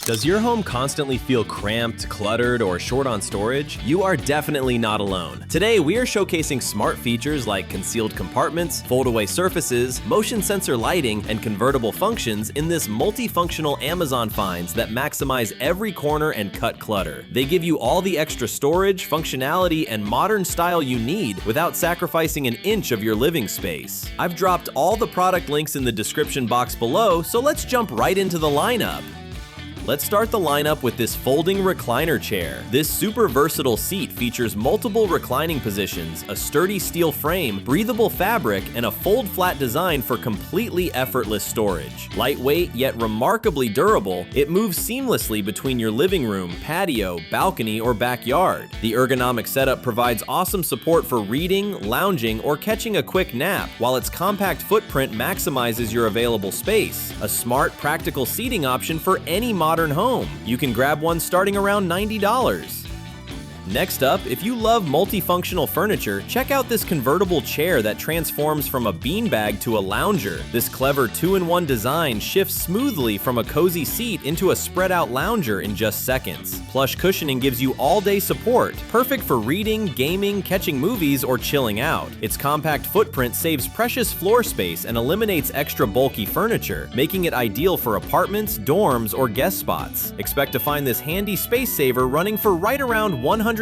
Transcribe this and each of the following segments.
Does your home constantly feel cramped, cluttered, or short on storage? You are definitely not alone. Today, we are showcasing smart features like concealed compartments, fold-away surfaces, motion sensor lighting, and convertible functions in this multifunctional Amazon finds that maximize every corner and cut clutter. They give you all the extra storage, functionality, and modern style you need without sacrificing an inch of your living space. I've dropped all the product links in the description box below, so let's jump right into the lineup. Let's start the lineup with this folding recliner chair. This super versatile seat features multiple reclining positions, a sturdy steel frame, breathable fabric, and a fold-flat design for completely effortless storage. Lightweight yet remarkably durable, it moves seamlessly between your living room, patio, balcony, or backyard. The ergonomic setup provides awesome support for reading, lounging, or catching a quick nap, while its compact footprint maximizes your available space. A smart, practical seating option for any modern home. You can grab one starting around $90. Next up, if you love multifunctional furniture, check out this convertible chair that transforms from a beanbag to a lounger. This clever 2-in-1 design shifts smoothly from a cozy seat into a spread-out lounger in just seconds. Plush cushioning gives you all-day support, perfect for reading, gaming, catching movies, or chilling out. Its compact footprint saves precious floor space and eliminates extra bulky furniture, making it ideal for apartments, dorms, or guest spots. Expect to find this handy space saver running for right around $130.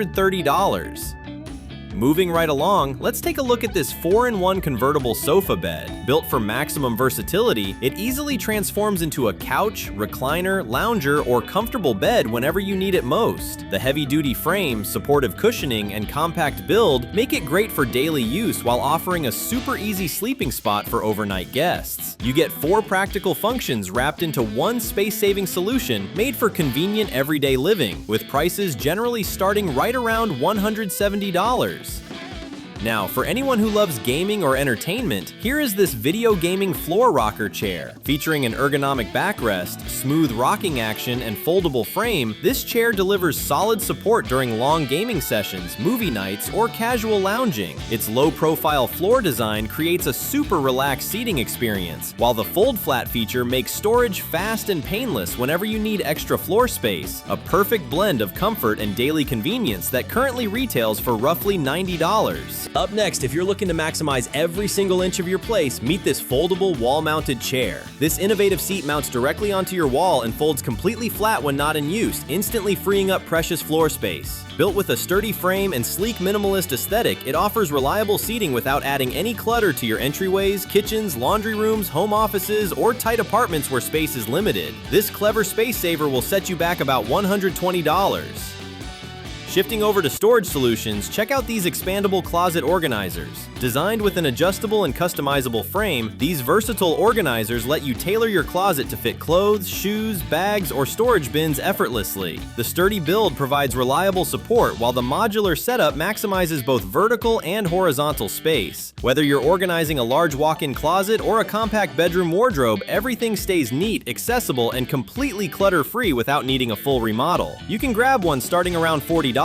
Moving right along, let's take a look at this 4-in-1 convertible sofa bed. Built for maximum versatility, it easily transforms into a couch, recliner, lounger, or comfortable bed whenever you need it most. The heavy-duty frame, supportive cushioning, and compact build make it great for daily use while offering a super easy sleeping spot for overnight guests. You get 4 practical functions wrapped into one space-saving solution made for convenient everyday living, with prices generally starting right around $170. Now, for anyone who loves gaming or entertainment, here is this video gaming floor rocker chair. Featuring an ergonomic backrest, smooth rocking action, and foldable frame, this chair delivers solid support during long gaming sessions, movie nights, or casual lounging. Its low-profile floor design creates a super relaxed seating experience, while the fold-flat feature makes storage fast and painless whenever you need extra floor space. A perfect blend of comfort and daily convenience that currently retails for roughly $90. Up next, if you're looking to maximize every single inch of your place, meet this foldable wall-mounted chair. This innovative seat mounts directly onto your wall and folds completely flat when not in use, instantly freeing up precious floor space. Built with a sturdy frame and sleek minimalist aesthetic, it offers reliable seating without adding any clutter to your entryways, kitchens, laundry rooms, home offices, or tight apartments where space is limited. This clever space saver will set you back about $120. Shifting over to storage solutions, check out these expandable closet organizers. Designed with an adjustable and customizable frame, these versatile organizers let you tailor your closet to fit clothes, shoes, bags, or storage bins effortlessly. The sturdy build provides reliable support, while the modular setup maximizes both vertical and horizontal space. Whether you're organizing a large walk-in closet or a compact bedroom wardrobe, everything stays neat, accessible, and completely clutter-free without needing a full remodel. You can grab one starting around $40.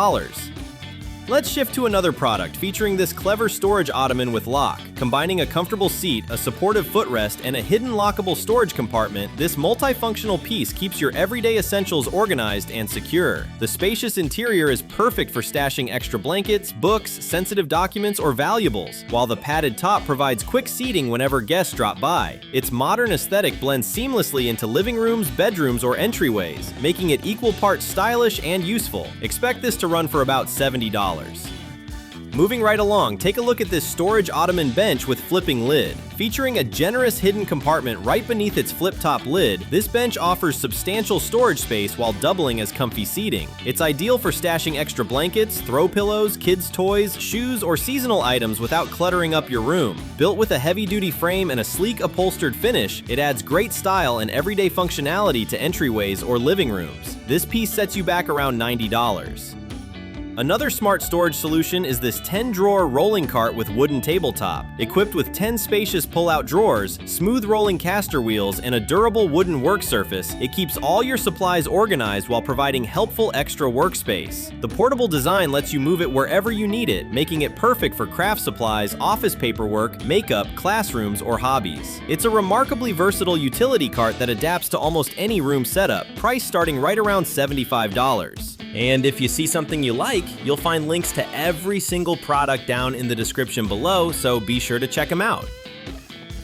Let's shift to another product featuring this clever storage ottoman with lock. Combining a comfortable seat, a supportive footrest, and a hidden lockable storage compartment, this multifunctional piece keeps your everyday essentials organized and secure. The spacious interior is perfect for stashing extra blankets, books, sensitive documents, or valuables, while the padded top provides quick seating whenever guests drop by. Its modern aesthetic blends seamlessly into living rooms, bedrooms, or entryways, making it equal parts stylish and useful. Expect this to run for about $70. Moving right along, take a look at this storage ottoman bench with flipping lid. Featuring a generous hidden compartment right beneath its flip-top lid, this bench offers substantial storage space while doubling as comfy seating. It's ideal for stashing extra blankets, throw pillows, kids' toys, shoes, or seasonal items without cluttering up your room. Built with a heavy-duty frame and a sleek upholstered finish, it adds great style and everyday functionality to entryways or living rooms. This piece sets you back around $90. Another smart storage solution is this 10-drawer rolling cart with wooden tabletop. Equipped with 10 spacious pull-out drawers, smooth rolling caster wheels, and a durable wooden work surface, it keeps all your supplies organized while providing helpful extra workspace. The portable design lets you move it wherever you need it, making it perfect for craft supplies, office paperwork, makeup, classrooms, or hobbies. It's a remarkably versatile utility cart that adapts to almost any room setup, priced starting right around $75. And if you see something you like, you'll find links to every single product down in the description below, so be sure to check them out.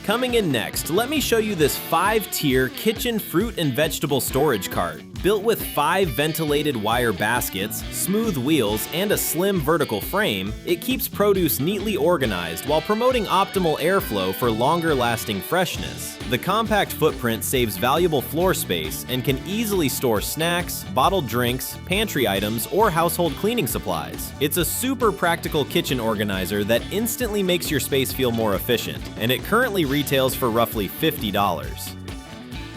Coming in next, let me show you this 5-tier kitchen fruit and vegetable storage cart. Built with 5 ventilated wire baskets, smooth wheels, and a slim vertical frame, it keeps produce neatly organized while promoting optimal airflow for longer-lasting freshness. The compact footprint saves valuable floor space and can easily store snacks, bottled drinks, pantry items, or household cleaning supplies. It's a super practical kitchen organizer that instantly makes your space feel more efficient, and it currently retails for roughly $50.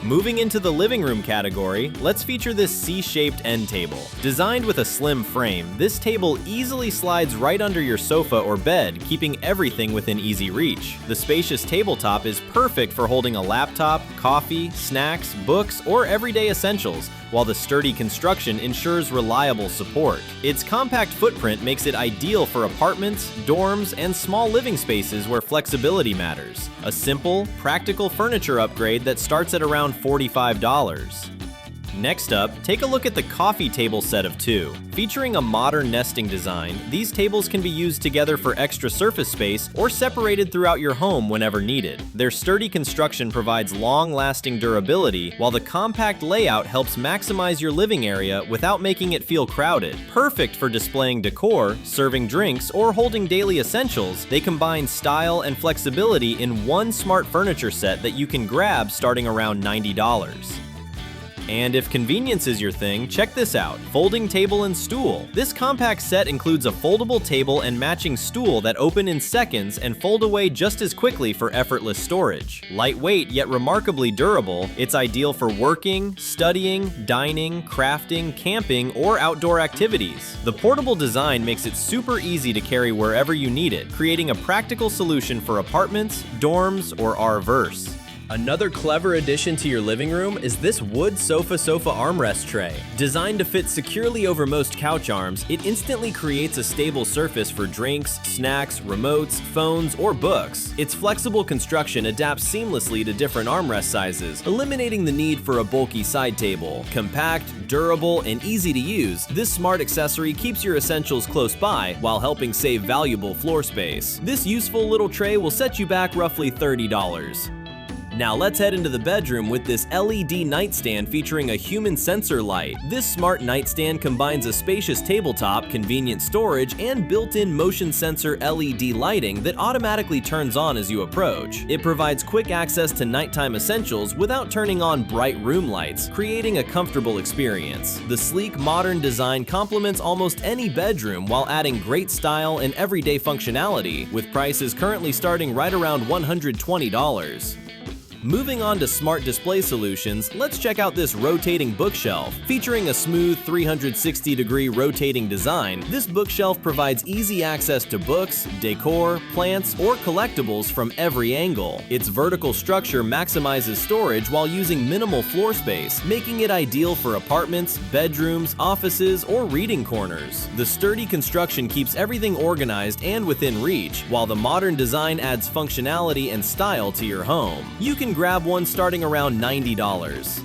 Moving into the living room category, let's feature this C-shaped end table. Designed with a slim frame, this table easily slides right under your sofa or bed, keeping everything within easy reach. The spacious tabletop is perfect for holding a laptop, coffee, snacks, books, or everyday essentials, while the sturdy construction ensures reliable support. Its compact footprint makes it ideal for apartments, dorms, and small living spaces where flexibility matters. A simple, practical furniture upgrade that starts at around $45. Next up, take a look at the coffee table set of 2. Featuring a modern nesting design, these tables can be used together for extra surface space or separated throughout your home whenever needed. Their sturdy construction provides long-lasting durability, while the compact layout helps maximize your living area without making it feel crowded. Perfect for displaying decor, serving drinks, or holding daily essentials, they combine style and flexibility in one smart furniture set that you can grab starting around $90. And if convenience is your thing, check this out, folding table and stool. This compact set includes a foldable table and matching stool that open in seconds and fold away just as quickly for effortless storage. Lightweight yet remarkably durable, it's ideal for working, studying, dining, crafting, camping, or outdoor activities. The portable design makes it super easy to carry wherever you need it, creating a practical solution for apartments, dorms, or RVs. Another clever addition to your living room is this wood sofa armrest tray. Designed to fit securely over most couch arms, it instantly creates a stable surface for drinks, snacks, remotes, phones, or books. Its flexible construction adapts seamlessly to different armrest sizes, eliminating the need for a bulky side table. Compact, durable, and easy to use, this smart accessory keeps your essentials close by while helping save valuable floor space. This useful little tray will set you back roughly $30. Now let's head into the bedroom with this LED nightstand featuring a human sensor light. This smart nightstand combines a spacious tabletop, convenient storage, and built-in motion sensor LED lighting that automatically turns on as you approach. It provides quick access to nighttime essentials without turning on bright room lights, creating a comfortable experience. The sleek, modern design complements almost any bedroom while adding great style and everyday functionality, with prices currently starting right around $120. Moving on to smart display solutions, let's check out this rotating bookshelf. Featuring a smooth 360-degree rotating design, this bookshelf provides easy access to books, decor, plants, or collectibles from every angle. Its vertical structure maximizes storage while using minimal floor space, making it ideal for apartments, bedrooms, offices, or reading corners. The sturdy construction keeps everything organized and within reach, while the modern design adds functionality and style to your home. You can grab one starting around $90.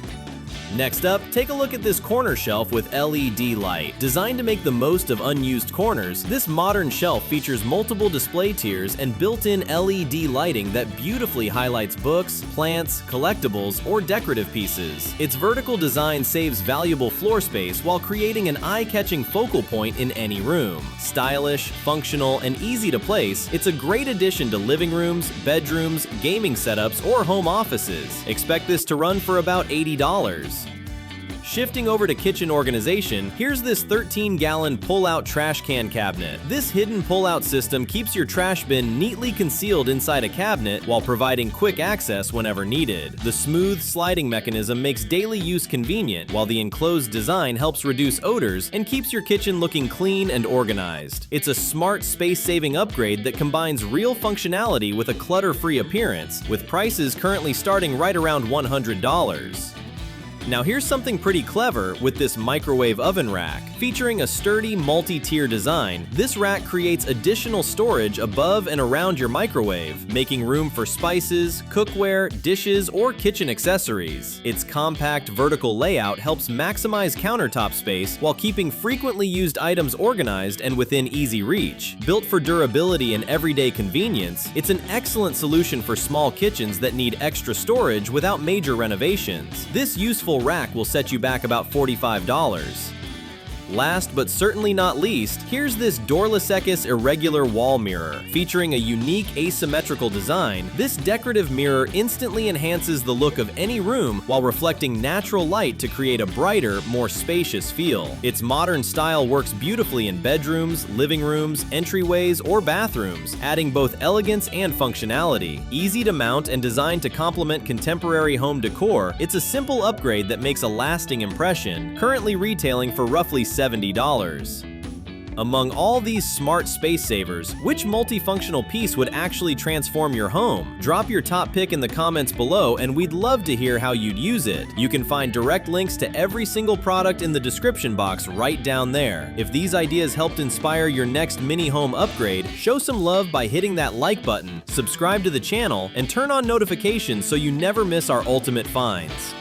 Next up, take a look at this corner shelf with LED light. Designed to make the most of unused corners, this modern shelf features multiple display tiers and built-in LED lighting that beautifully highlights books, plants, collectibles, or decorative pieces. Its vertical design saves valuable floor space while creating an eye-catching focal point in any room. Stylish, functional, and easy to place, it's a great addition to living rooms, bedrooms, gaming setups, or home offices. Expect this to run for about $80. Shifting over to kitchen organization, here's this 13-gallon pull-out trash can cabinet. This hidden pull-out system keeps your trash bin neatly concealed inside a cabinet while providing quick access whenever needed. The smooth sliding mechanism makes daily use convenient, while the enclosed design helps reduce odors and keeps your kitchen looking clean and organized. It's a smart, space-saving upgrade that combines real functionality with a clutter-free appearance, with prices currently starting right around $100. Now here's something pretty clever with this microwave oven rack. Featuring a sturdy multi-tier design, this rack creates additional storage above and around your microwave, making room for spices, cookware, dishes, or kitchen accessories. Its compact vertical layout helps maximize countertop space while keeping frequently used items organized and within easy reach. Built for durability and everyday convenience, it's an excellent solution for small kitchens that need extra storage without major renovations. This useful rack will set you back about $45. Last but certainly not least, here's this Dorlicecass Irregular wall mirror. Featuring a unique asymmetrical design, this decorative mirror instantly enhances the look of any room while reflecting natural light to create a brighter, more spacious feel. Its modern style works beautifully in bedrooms, living rooms, entryways, or bathrooms, adding both elegance and functionality. Easy to mount and designed to complement contemporary home decor, it's a simple upgrade that makes a lasting impression, currently retailing for roughly $70. Among all these smart space savers, which multifunctional piece would actually transform your home? Drop your top pick in the comments below and we'd love to hear how you'd use it. You can find direct links to every single product in the description box right down there. If these ideas helped inspire your next mini home upgrade, show some love by hitting that like button, subscribe to the channel, and turn on notifications so you never miss our ultimate finds.